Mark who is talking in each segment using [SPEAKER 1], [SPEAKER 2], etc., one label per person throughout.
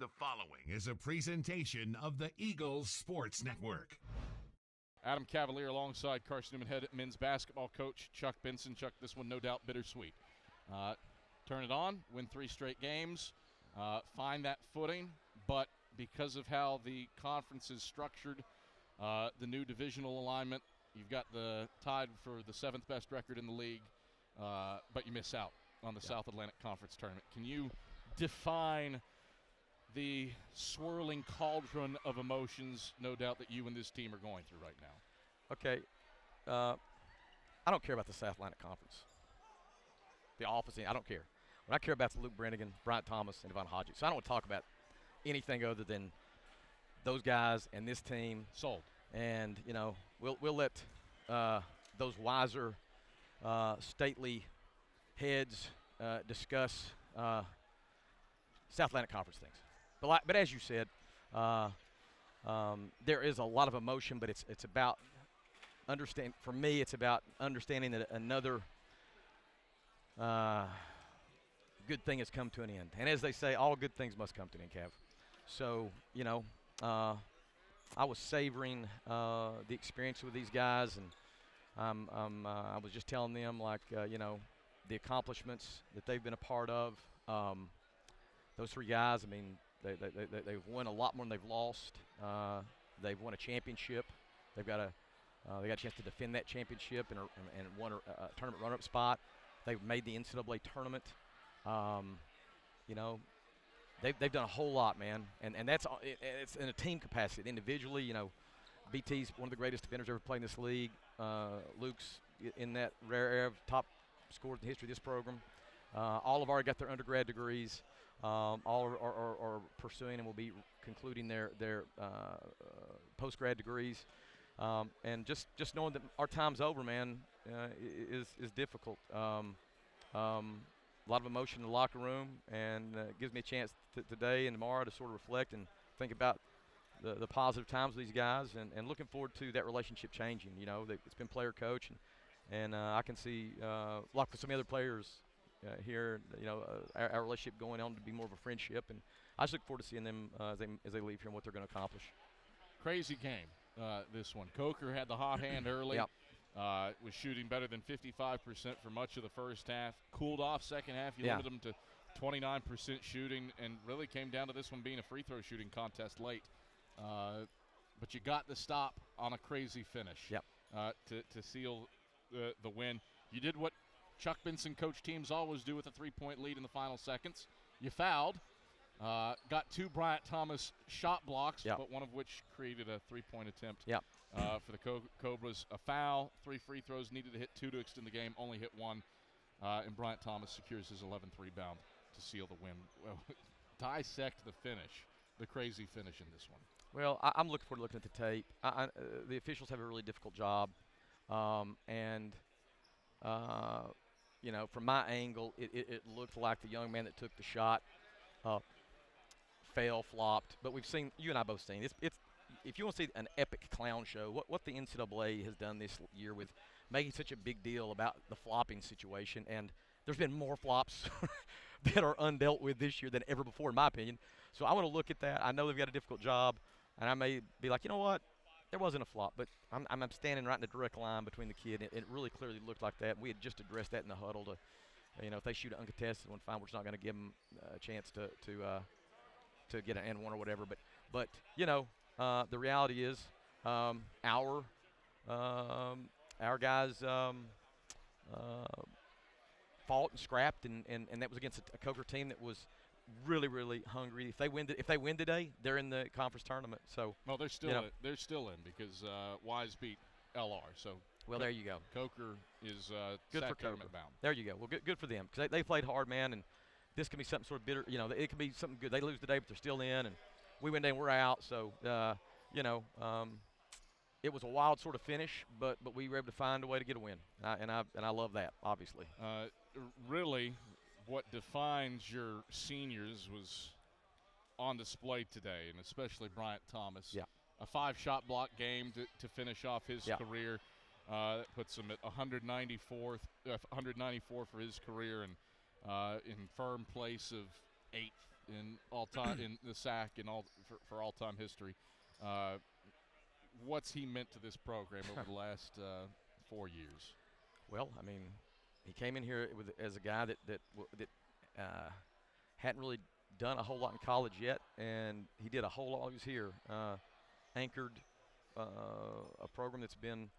[SPEAKER 1] The following is a presentation of the Eagles Sports Network.
[SPEAKER 2] Adam Cavalier alongside Carson-Newman head men's basketball coach Chuck Benson. Chuck, this one no doubt bittersweet. Turn it on, win 3 straight games, find that footing, but because of how the conference is structured, the new divisional alignment, you've got the tied for the 7th best record in the league, but you miss out on the South Atlantic Conference tournament. Can you define the swirling cauldron of emotions, no doubt, that you and this team are going through right now?
[SPEAKER 3] Okay. I don't care about the South Atlantic Conference. The office, I don't care. What I care about is Luke Brennigan, Bryant Thomas, and Devon Hodges. So I don't want to talk about anything other than those guys and this team.
[SPEAKER 2] Sold.
[SPEAKER 3] And, we'll let those wiser, stately heads discuss South Atlantic Conference things. But as you said, there is a lot of emotion, but it's about understand. For me, it's about understanding that another good thing has come to an end. And as they say, all good things must come to an end, Cav. So, I was savoring the experience with these guys, and I was just telling them, the accomplishments that they've been a part of. Those 3 guys, they've won a lot more than they've lost. They've won a championship. They got a chance to defend that championship and won a tournament runner-up spot. They've made the NCAA tournament. They've done a whole lot, man, and it's in a team capacity. Individually, BT's one of the greatest defenders ever played in this league. Luke's in that rare era of top scorers in the history of this program. All have already got their undergrad degrees. All are pursuing and will be concluding their post-grad degrees. And just knowing that our time's over, man, is difficult. A lot of emotion in the locker room, and it gives me a chance today and tomorrow to sort of reflect and think about the positive times with these guys, and looking forward to that relationship changing. It's been player-coach, and I can see, like for some other players here, our relationship going on to be more of a friendship, and I just look forward to seeing them as they leave here and what they're going to accomplish.
[SPEAKER 2] Crazy game, this one. Coker had the hot hand early.
[SPEAKER 3] Yep.
[SPEAKER 2] Was shooting better than 55% for much of the first half. Cooled off second half. You limited them to 29% shooting, and really came down to this one being a free throw shooting contest late. But you got the stop on a crazy finish.
[SPEAKER 3] Yep.
[SPEAKER 2] To seal the win. You did what Chuck Benson coach teams always do with a 3-point lead in the final seconds. You fouled. Got 2 Bryant Thomas shot blocks, but one of which created a 3-point attempt for the Cobras. A foul, 3 free throws, needed to hit 2 to extend the game, only hit 1. And Bryant Thomas secures his 11th rebound to seal the win. Well, dissect the finish, the crazy finish in this one.
[SPEAKER 3] Well, I'm looking forward to looking at the tape. The officials have a really difficult job. From my angle, it looked like the young man that took the shot flopped. But we've seen, you and I both seen, it's if you want to see an epic clown show, what the NCAA has done this year with making such a big deal about the flopping situation, and there's been more flops that are undealt with this year than ever before, in my opinion. So I want to look at that. I know they've got a difficult job, and I may be like, you know what? There wasn't a flop, but I'm standing right in the direct line between the kid, and it really clearly looked like that. We had just addressed that in the huddle to, if they shoot an uncontested one, fine, we're just not going to give them a chance to get an and one or whatever. But the reality is our guys fought and scrapped, and that was against a Coker team that was really, really hungry. If they win today, they're in the conference tournament. So
[SPEAKER 2] they're still in because Wise beat LR. So
[SPEAKER 3] there you go.
[SPEAKER 2] Coker is
[SPEAKER 3] good for
[SPEAKER 2] tournament
[SPEAKER 3] Coker.
[SPEAKER 2] bound.
[SPEAKER 3] There you go. Well, good for them because they played hard, man. And this can be something sort of bitter. It can be something good. They lose today, but they're still in, and we win today and we're out. So it was a wild sort of finish, but we were able to find a way to get a win, and I love that, obviously.
[SPEAKER 2] Really, what defines your seniors was on display today, and especially Bryant Thomas.
[SPEAKER 3] Yeah.
[SPEAKER 2] A 5-shot game to finish off his career. That puts him at 194 for his career, and in firm place of 8th in all-time in the sack and all for all-time history. What's he meant to this program over the last 4 years?
[SPEAKER 3] Well, I mean, he came in here as a guy that hadn't really done a whole lot in college yet, and he did a whole lot while he was here. Anchored a program that's been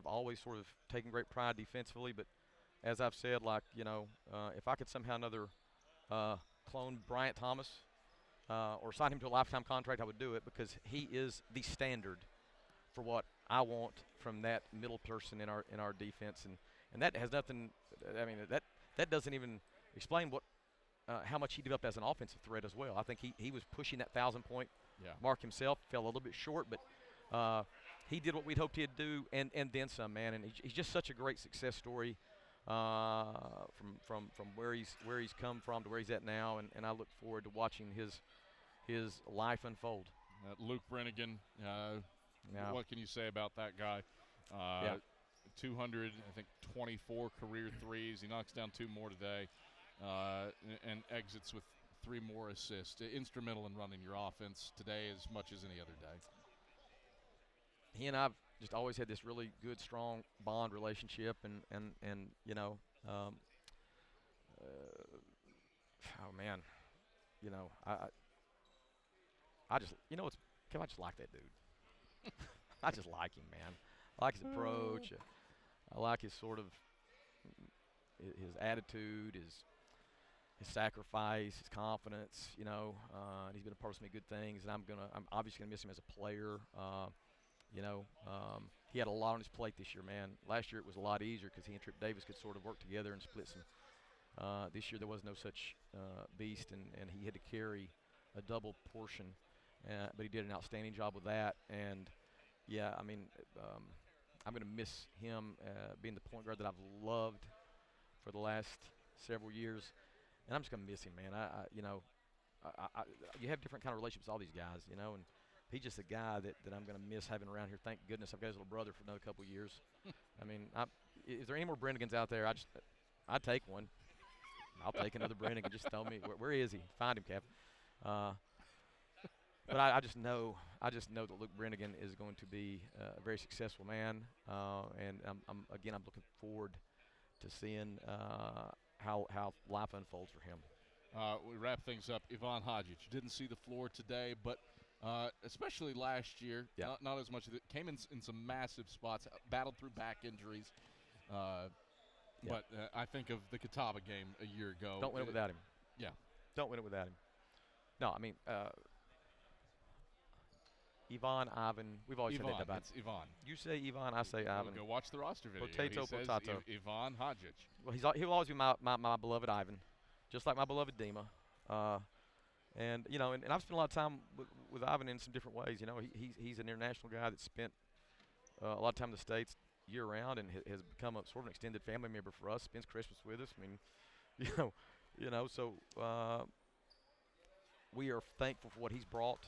[SPEAKER 3] always taking great pride defensively. But as I've said, if I could somehow another clone Bryant Thomas or sign him to a lifetime contract, I would do it, because he is the standard for what I want from that middle person in our defense, and that has nothing. I mean, that doesn't even explain how much he developed as an offensive threat as well. I think he was pushing that 1,000-point mark himself, fell a little bit short, but he did what we'd hoped he'd do, and then some, man. And he's just such a great success story from where he's come from to where he's at now, and I look forward to watching his life unfold.
[SPEAKER 2] Luke Brennigan, what can you say about that guy? 224 career threes. He knocks down 2 more today, and exits with 3 more assists. Instrumental in running your offense today as much as any other day.
[SPEAKER 3] He and I've just always had this really good, strong bond relationship, and oh man, I just Kev, I just like that dude. I just like him, man. I like his approach. I like his his attitude, his sacrifice, his confidence. And he's been a part of so many good things, and I'm obviously gonna miss him as a player. He had a lot on his plate this year, man. Last year it was a lot easier because he and Trip Davis could sort of work together and split some. This year there was no such beast, and he had to carry a double portion, but he did an outstanding job with that. And I mean, I'm going to miss him being the point guard that I've loved for the last several years, and I'm just going to miss him, man. You have different kind of relationships with all these guys, and he's just a guy that I'm going to miss having around here. Thank goodness I've got his little brother for another couple of years. I mean, is there any more Brennigans out there? I'd take one. I'll take another Brennigan. Just tell me where is he? Find him, Kev. But I just know that Luke Brennigan is going to be a very successful man, and I'm looking forward to seeing how life unfolds for him.
[SPEAKER 2] We wrap things up. Ivan Hodgic didn't see the floor today, but especially last year, not as much. Came in some massive spots, battled through back injuries. But I think of the Catawba game a year ago.
[SPEAKER 3] Don't win it without him.
[SPEAKER 2] Yeah.
[SPEAKER 3] Don't win it without him. No, I mean, Ivan, we've always said that about
[SPEAKER 2] it's Ivan.
[SPEAKER 3] You say Ivan, I say Ivan.
[SPEAKER 2] Go watch the roster video.
[SPEAKER 3] Potato.
[SPEAKER 2] Ivan Hodgic.
[SPEAKER 3] Well, he'll always be my beloved Ivan, just like my beloved Dima. And I've spent a lot of time with Ivan in some different ways. He's an international guy that spent a lot of time in the States year-round and has become a sort of an extended family member for us. Spends Christmas with us. I mean, so we are thankful for what he's brought.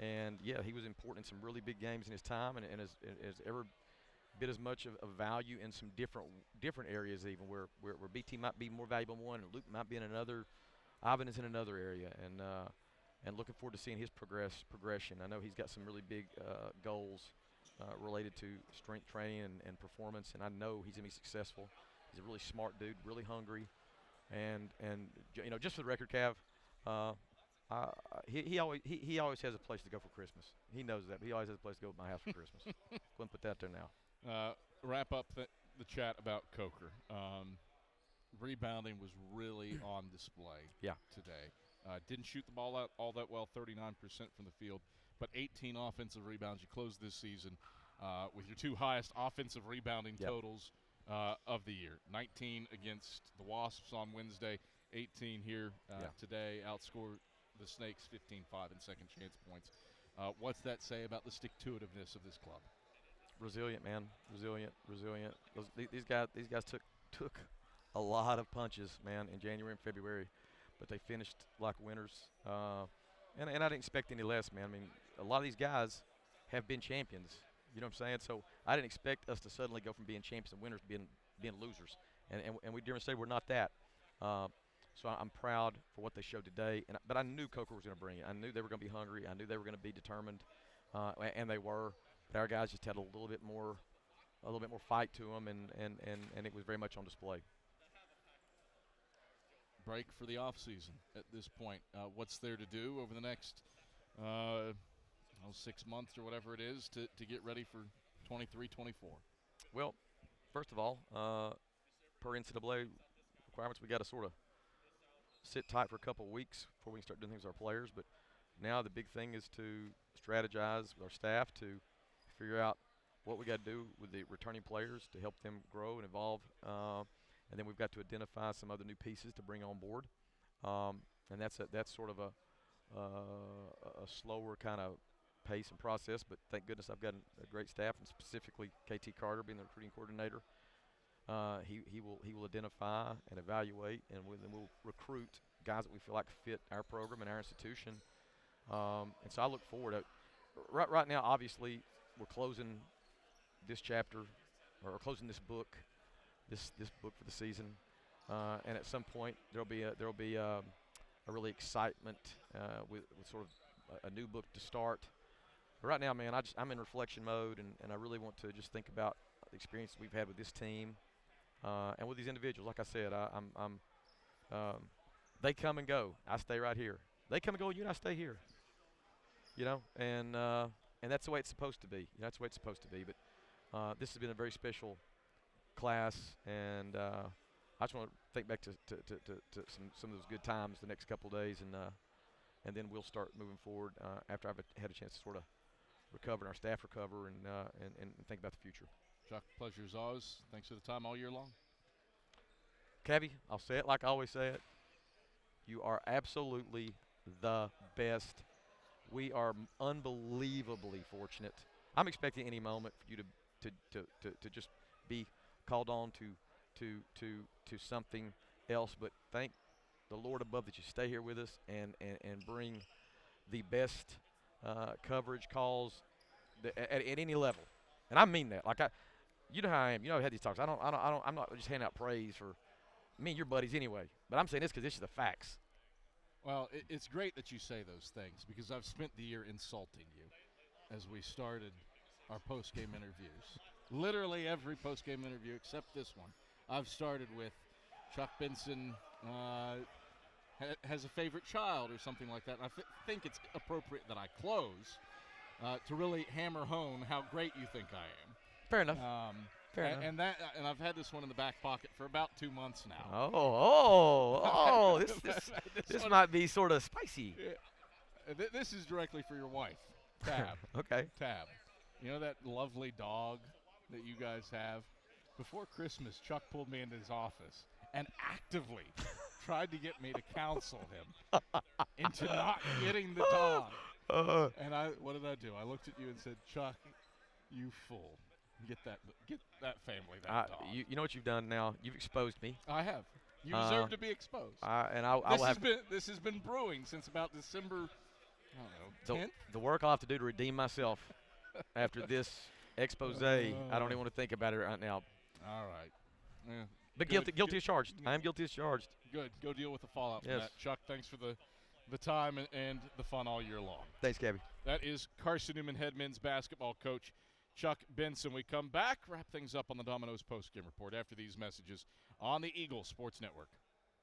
[SPEAKER 3] And he was important in some really big games in his time, and has ever bit as much of value in some different areas, even where BT might be more valuable in one and Luke might be in another. Ivan is in another area, and looking forward to seeing his progression. I know he's got some really big goals related to strength training and performance, and I know he's gonna be successful. He's a really smart dude, really hungry, and just for the record, Cav, he always has a place to go for Christmas. He knows that. But he always has a place to go at my house for Christmas. Go and put that there now.
[SPEAKER 2] Wrap up the chat about Coker. Rebounding was really on display today. Didn't shoot the ball out all that well, 39% from the field, but 18 offensive rebounds. You closed this season with your 2 highest offensive rebounding totals of the year. 19 against the Wasps on Wednesday, 18 here today. Outscored the Snakes 15-5 in second chance points. What's that say about the stick-to-itiveness of this club?
[SPEAKER 3] Resilient, man. Resilient. These guys took a lot of punches, man, in January and February, but they finished like winners. And I didn't expect any less, man. I mean, a lot of these guys have been champions. You know what I'm saying? So I didn't expect us to suddenly go from being champions and winners to being losers. And we demonstrated we're not that. So I'm proud for what they showed today. But I knew Coker was going to bring it. I knew they were going to be hungry. I knew they were going to be determined, and they were. But our guys just had a little bit more fight to them, and it was very much on display.
[SPEAKER 2] Break for the offseason at this point. What's there to do over the next 6 months or whatever it is to get ready for 23-24?
[SPEAKER 3] Well, first of all, per NCAA requirements, we got to sort of sit tight for a couple of weeks before we can start doing things with our players. But now the big thing is to strategize with our staff to figure out what we got to do with the returning players to help them grow and evolve. And then we've got to identify some other new pieces to bring on board. And that's sort of a slower kind of pace and process. But thank goodness I've got a great staff, and specifically KT Carter being the recruiting coordinator. He will identify and evaluate, and then we'll recruit guys that we feel like fit our program and our institution. And so I look forward to right now. Obviously, we're closing this chapter, or closing this book, this book for the season. And at some point there'll be a really excitement with sort of a new book to start. But right now, man, I'm in reflection mode, and I really want to just think about the experience we've had with this team. And with these individuals, like I said, they come and go. I stay right here. They come and go, you and I stay here. You know, and that's the way it's supposed to be. That's the way it's supposed to be. But this has been a very special class, and I just want to think back to some of those good times the next couple of days, and then we'll start moving forward after I've had a chance to sort of recover and our staff recover and think about the future.
[SPEAKER 2] Chuck, pleasure as always. Thanks for the time all year long.
[SPEAKER 3] Cavy, I'll say it like I always say it. You are absolutely the best. We are unbelievably fortunate. I'm expecting any moment for you to just be called on to something else. But thank the Lord above that you stay here with us and bring the best coverage calls at any level. And I mean that. Like you know how I am. You know I've had these talks. I'm not just handing out praise for me and your buddies anyway. But I'm saying this because this is the facts.
[SPEAKER 2] Well, it's great that you say those things, because I've spent the year insulting you as we started our post-game interviews. Literally every post-game interview except this one, I've started with Chuck Benson has a favorite child or something like that. And I think it's appropriate that I close to really hammer home how great you think I am.
[SPEAKER 3] Fair enough. Fair enough.
[SPEAKER 2] And I've had this one in the back pocket for about 2 months now.
[SPEAKER 3] This might be sort of spicy.
[SPEAKER 2] Yeah. This is directly for your wife, Tab.
[SPEAKER 3] Okay.
[SPEAKER 2] Tab. You know that lovely dog that you guys have? Before Christmas, Chuck pulled me into his office and actively tried to get me to counsel him into not getting the dog. And what did I do? I looked at you and said, Chuck, you fool. Get that family that dog.
[SPEAKER 3] You know what you've done now? You've exposed me.
[SPEAKER 2] I have. You deserve to be exposed.
[SPEAKER 3] This
[SPEAKER 2] has been brewing since about December, 10th?
[SPEAKER 3] The work I'll have to do to redeem myself after this expose, I don't even want to think about it right now.
[SPEAKER 2] All right. Yeah.
[SPEAKER 3] But guilty as charged. I am guilty as charged.
[SPEAKER 2] Good. Go deal with the fallout from
[SPEAKER 3] Yes.
[SPEAKER 2] that. Chuck, thanks for the time and the fun all year long.
[SPEAKER 3] Thanks, Gabby.
[SPEAKER 2] That is Carson-Newman head men's basketball coach Chuck Benson. We come back, wrap things up on the Domino's postgame report after these messages on the Eagle Sports Network.